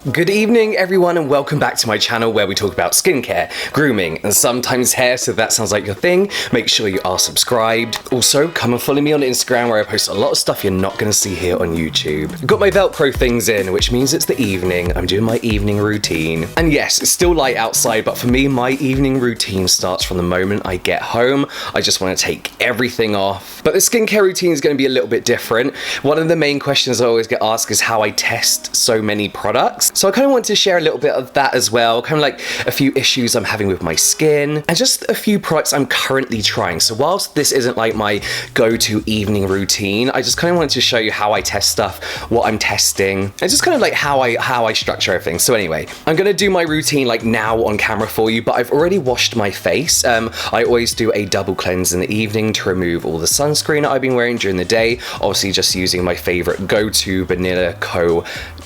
Good evening everyone and welcome back to my channel where we talk about skincare, grooming and sometimes hair, so if that sounds like your thing, make sure you are subscribed. Also, come and follow me on Instagram where I post a lot of stuff you're not going to see here on YouTube. I've got my Velcro things in, which means it's the evening. I'm doing my evening routine. And yes, it's still light outside, but for me, my evening routine starts from the moment I get home. I just want to take everything off. But the skincare routine is going to be a little bit different. One of the main questions I always get asked is how I test so many products. So I kind of want to share a little bit of that as well, kind of like a few issues I'm having with my skin and just a few products I'm currently trying. So whilst this isn't like my go-to evening routine, I just kind of wanted to show you how I test stuff, what I'm testing, and just kind of like how I structure everything. So anyway, I'm going to do my routine like now on camera for you, but I've already washed my face. I always do a double cleanse in the evening to remove all the sunscreen that I've been wearing during the day. Obviously just using my favorite go-to BANILA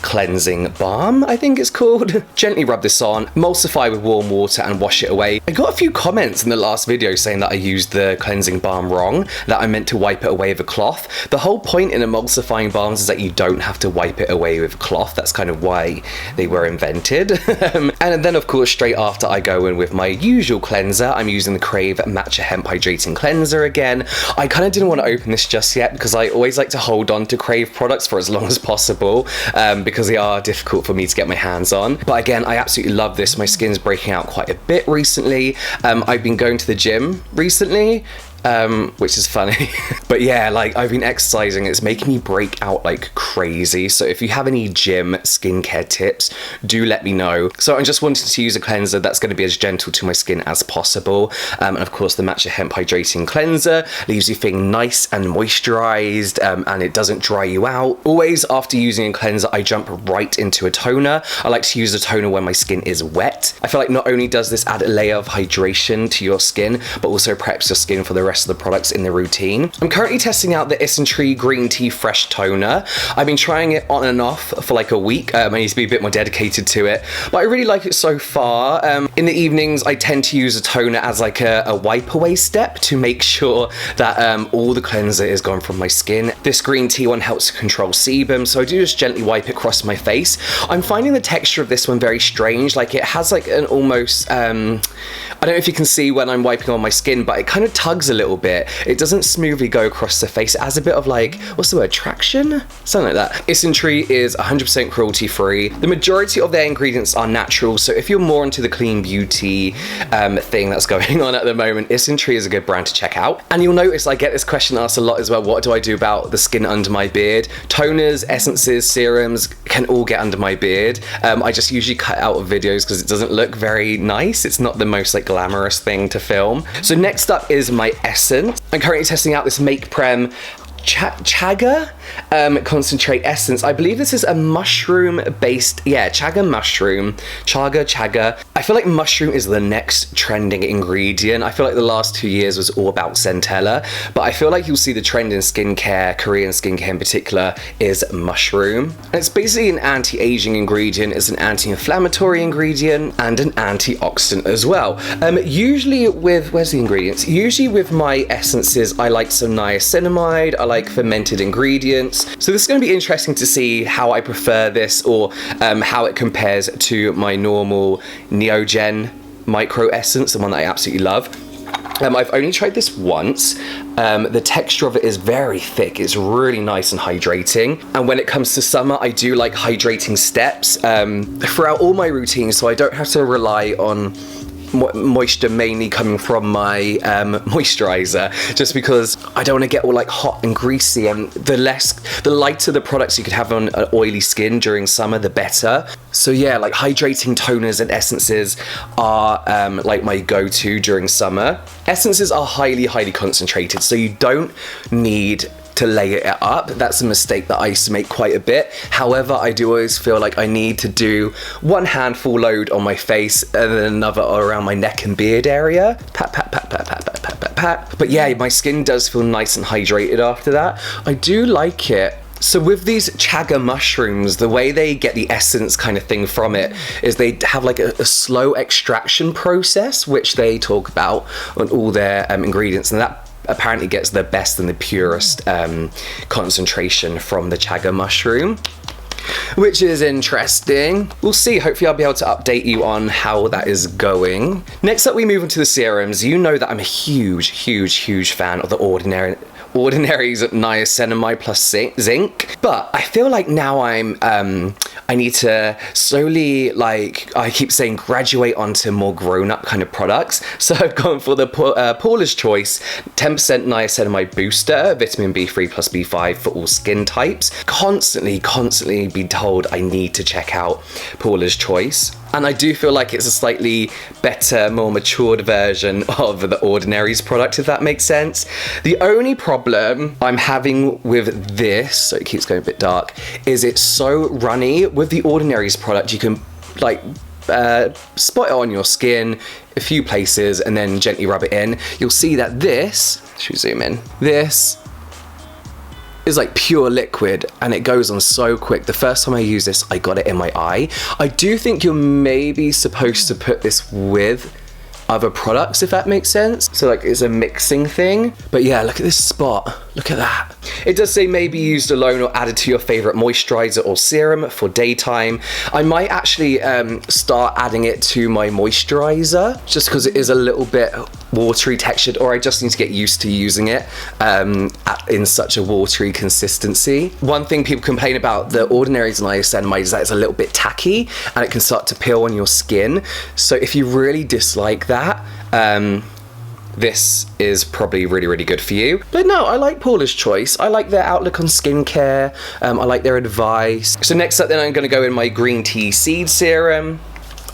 cleansing balm, I think it's called. Gently rub this on, emulsify with warm water and wash it away. I got a few comments in the last video saying that I used the cleansing balm wrong, that I meant to wipe it away with a cloth. The whole point in emulsifying balms is that you don't have to wipe it away with a cloth. That's kind of why they were invented. And then of course straight after I go in with my usual cleanser. I'm using the Krave Matcha Hemp Hydrating Cleanser again. I kind of didn't want to open this just yet because I always like to hold on to Krave products for as long as possible because they are difficult for me to get my hands on. But again, I absolutely love this. My skin's breaking out quite a bit recently. I've been going to the gym recently, which is funny. But yeah, like I've been exercising, it's making me break out like crazy. So if you have any gym skincare tips, do let me know. So I just wanted to use a cleanser that's going to be as gentle to my skin as possible. And of course the Matcha Hemp Hydrating Cleanser leaves you feeling nice and moisturized, and it doesn't dry you out. Always after using a cleanser, I jump right into a toner. I like to use a toner when my skin is wet. I feel like not only does this add a layer of hydration to your skin, but also preps your skin for the rest of the products in the routine. I'm currently testing out the Isntree Green Tea Fresh Toner. I've been trying it on and off for like a week. I need to be a bit more dedicated to it, but I really like it so far. In the evenings, I tend to use a toner as like a wipe away step to make sure that all the cleanser is gone from my skin. This green tea one helps to control sebum, so I do just gently wipe it across my face. I'm finding the texture of this one very strange. Like it has like an almost, I don't know if you can see when I'm wiping on my skin, but it kind of tugs a little bit. It doesn't smoothly go across the face. It has a bit of like, what's the word, traction? Something like that. Isntree is 100% cruelty free. The majority of their ingredients are natural, so if you're more into the clean beauty thing that's going on at the moment, Isntree is a good brand to check out. And you'll notice I get this question asked a lot as well, what do I do about the skin under my beard? Toners, essences, serums can all get under my beard. I just usually cut out of videos because it doesn't look very nice. It's not the most like glamorous thing to film. So next up is my essence. I'm currently testing out this MAKEP CHAGA concentrate essence. I believe this is a mushroom based, yeah, CHAGA mushroom, CHAGA. I feel like mushroom is the next trending ingredient. I feel like the last 2 years was all about centella, but I feel like you'll see the trend in skincare, Korean skincare in particular, is mushroom. And it's basically an anti-aging ingredient, it's an anti-inflammatory ingredient, and an antioxidant as well. Usually with, where's the ingredients? Usually with my essences, I like some niacinamide, I like fermented ingredients. So this is going to be interesting to see how I prefer this, or how it compares to my normal Neogen micro essence, the one that I absolutely love. I've only tried this once. The texture of it is very thick. It's really nice and hydrating. And when it comes to summer, I do like hydrating steps throughout all my routines, so I don't have to rely on moisture mainly coming from my moisturizer, just because I don't want to get all like hot and greasy, and the lighter the products you could have on an oily skin during summer, the better. So yeah, like hydrating toners and essences are like my go-to during summer. Essences are highly concentrated, so you don't need to layer it up. That's a mistake that I used to make quite a bit. However, I do always feel like I need to do one handful load on my face and then another around my neck and beard area. Pat, pat, pat, pat, pat, pat, pat, pat, pat. But yeah, my skin does feel nice and hydrated after that. I do like it. So with these chaga mushrooms, the way they get the essence kind of thing from it is they have like a slow extraction process, which they talk about on all their ingredients, and that apparently gets the best and the purest concentration from the chaga mushroom. which is interesting. We'll see. Hopefully I'll be able to update you on how that is going. Next up, we move into the serums. You know that I'm a huge fan of the Ordinary's Niacinamide plus zinc, but I feel like now I need to slowly, like I keep saying, graduate onto more grown-up kind of products. So I've gone for the Paula's Choice 10% Niacinamide Booster, vitamin B3 plus B5 for all skin types. Constantly be told I need to check out Paula's Choice. And I do feel like it's a slightly better, more matured version of the Ordinary's product, if that makes sense. The only problem I'm having with this, so it keeps going a bit dark, is it's so runny. With the Ordinary's product, you can like spot it on your skin a few places and then gently rub it in. You'll see that this, should we zoom in? This is like pure liquid and it goes on so quick. The first time I used this, I got it in my eye. I do think you're maybe supposed to put this with other products, if that makes sense. So like it's a mixing thing. But yeah, look at this spot. Look at that. It does say maybe used alone or added to your favorite moisturizer or serum for daytime. I might actually start adding it to my moisturizer just because it is a little bit watery textured, or I just need to get used to using it in such a watery consistency. One thing people complain about the Ordinary's niacinamide is that it's a little bit tacky and it can start to peel on your skin. So if you really dislike that, this is probably really good for you. But no, I like Paula's Choice. I like their outlook on skincare. I like their advice. So next up then I'm gonna go in my green tea seed serum.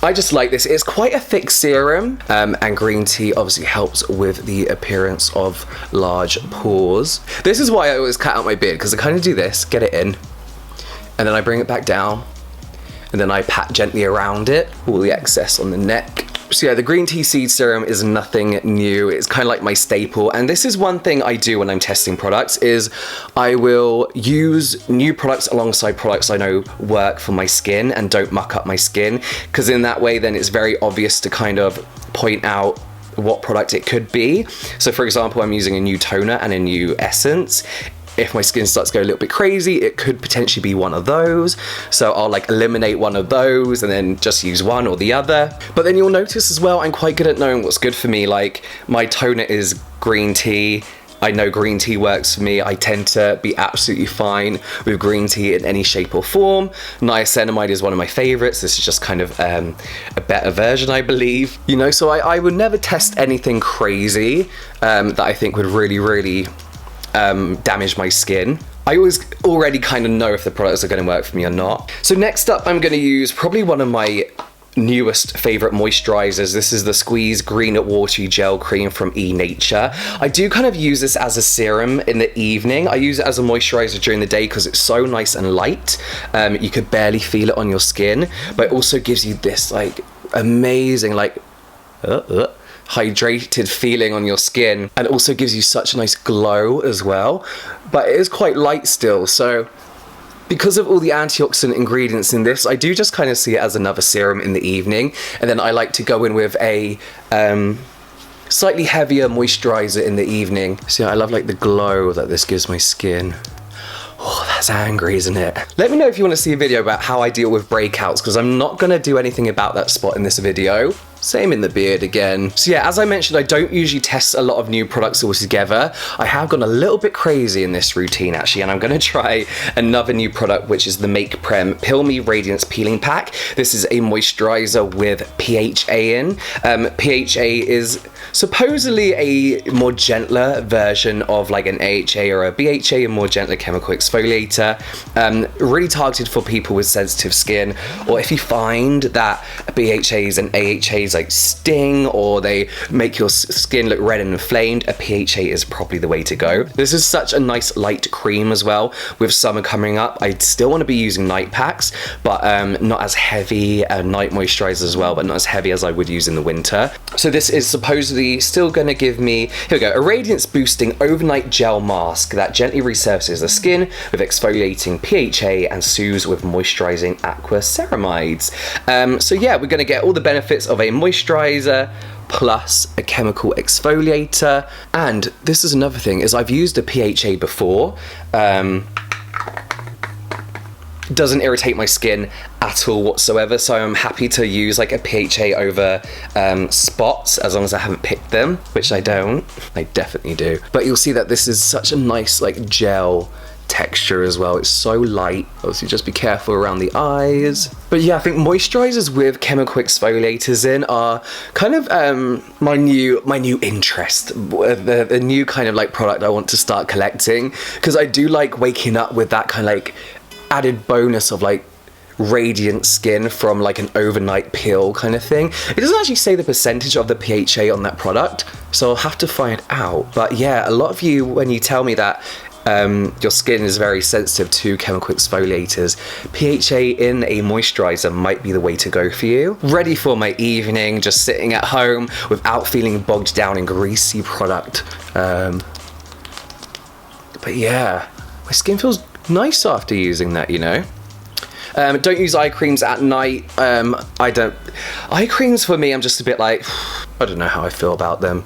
I just like this. It's quite a thick serum, and green tea obviously helps with the appearance of large pores. This is why I always cut out my beard, because I kind of do this, get it in, and then I bring it back down, and then I pat gently around it, all the excess on the neck. So yeah, the green tea seed serum is nothing new. It's kind of like my staple. And this is one thing I do when I'm testing products, is I will use new products alongside products I know work for my skin and don't muck up my skin. Because in that way, then it's very obvious to kind of point out what product it could be. So for example, I'm using a new toner and a new essence. If my skin starts to go a little bit crazy, it could potentially be one of those. So I'll like eliminate one of those and then just use one or the other. But then you'll notice as well, I'm quite good at knowing what's good for me. Like my toner is green tea. I know green tea works for me. I tend to be absolutely fine with green tea in any shape or form. Niacinamide is one of my favorites. This is just kind of a better version, I believe. You know, so I would never test anything crazy that I think would really damage my skin. I already kind of know if the products are going to work for me or not. So next up, I'm going to use probably one of my newest favorite moisturizers. This is the Squeeze Green Watery Gel Cream from eNature. I do kind of use this as a serum in the evening. I use it as a moisturizer during the day because it's so nice and light. You could barely feel it on your skin, but it also gives you this like amazing like hydrated feeling on your skin, and also gives you such a nice glow as well. But it is quite light still, so because of all the antioxidant ingredients in this, I do just kind of see it as another serum in the evening, and then I like to go in with a slightly heavier moisturizer in the evening. So yeah, I love like the glow that this gives my skin. Oh, that's angry, isn't it? Let me know if you want to see a video about how I deal with breakouts, because I'm not going to do anything about that spot in this video. Same in the beard again. So yeah, as I mentioned, I don't usually test a lot of new products all together. I have gone a little bit crazy in this routine actually, and I'm going to try another new product, which is the MAKEP Peel Me Radiance Peeling Pack. This is a moisturizer with PHA in. PHA is supposedly a more gentler version of like an AHA or a BHA, a more gentler chemical exfoliator. Really targeted for people with sensitive skin, or if you find that BHAs and AHAs like sting or they make your skin look red and inflamed, a PHA is probably the way to go. This is such a nice light cream as well. With summer coming up, I still want to be using night packs, but not as heavy, night moisturizer as well, but not as heavy as I would use in the winter. So this is supposedly still going to give me, here we go, a radiance boosting overnight gel mask that gently resurfaces the skin with exfoliating PHA and soothes with moisturizing aqua ceramides. So yeah, we're going to get all the benefits of a moisturizer plus a chemical exfoliator. And this is another thing, is I've used a PHA before, doesn't irritate my skin at all whatsoever, so I'm happy to use like a PHA over spots as long as I haven't picked them, which I don't. I definitely do. But you'll see that this is such a nice like gel texture as well. It's so light. Obviously just be careful around the eyes. But yeah, I think moisturizers with chemical exfoliators in are kind of my new interest, the new kind of like product I want to start collecting, because I do like waking up with that kind of like added bonus of like radiant skin from like an overnight peel kind of thing. It doesn't actually say the percentage of the PHA on that product, so I'll have to find out. But yeah, a lot of you, when you tell me that your skin is very sensitive to chemical exfoliators, PHA in a moisturizer might be the way to go for you. Ready for my evening, just sitting at home without feeling bogged down in greasy product. But yeah, my skin feels nice after using that, you know. Don't use eye creams at night. Eye creams for me, I'm just a bit like, I don't know how I feel about them.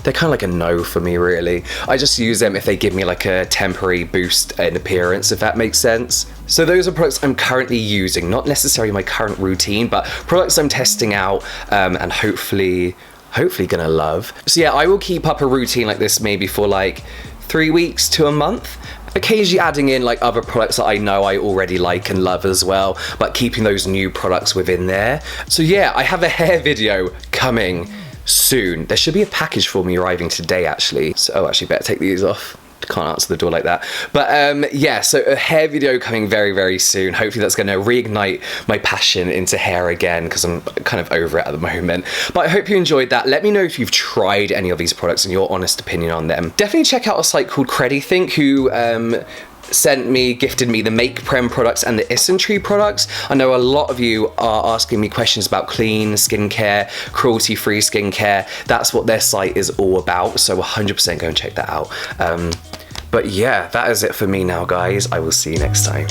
They're kind of like a no for me, really. I just use them if they give me like a temporary boost in appearance, if that makes sense. So those are products I'm currently using, not necessarily my current routine, but products I'm testing out and hopefully gonna love. So yeah, I will keep up a routine like this maybe for like 3 weeks to a month. Occasionally adding in like other products that I know I already like and love as well, but keeping those new products within there. So yeah, I have a hair video coming soon. There should be a package for me arriving today actually. So, oh, actually better take these off. Can't answer the door like that. But yeah, so a hair video coming very, very soon. Hopefully that's going to reignite my passion into hair again, because I'm kind of over it at the moment. But I hope you enjoyed that. Let me know if you've tried any of these products and your honest opinion on them. Definitely check out a site called Krave, who gifted me the MAKEP products and the Isntree products. I know a lot of you are asking me questions about clean skincare, cruelty-free skincare. That's what their site is all about, so 100% go and check that out. But yeah, that is it for me now, guys. I will see you next time.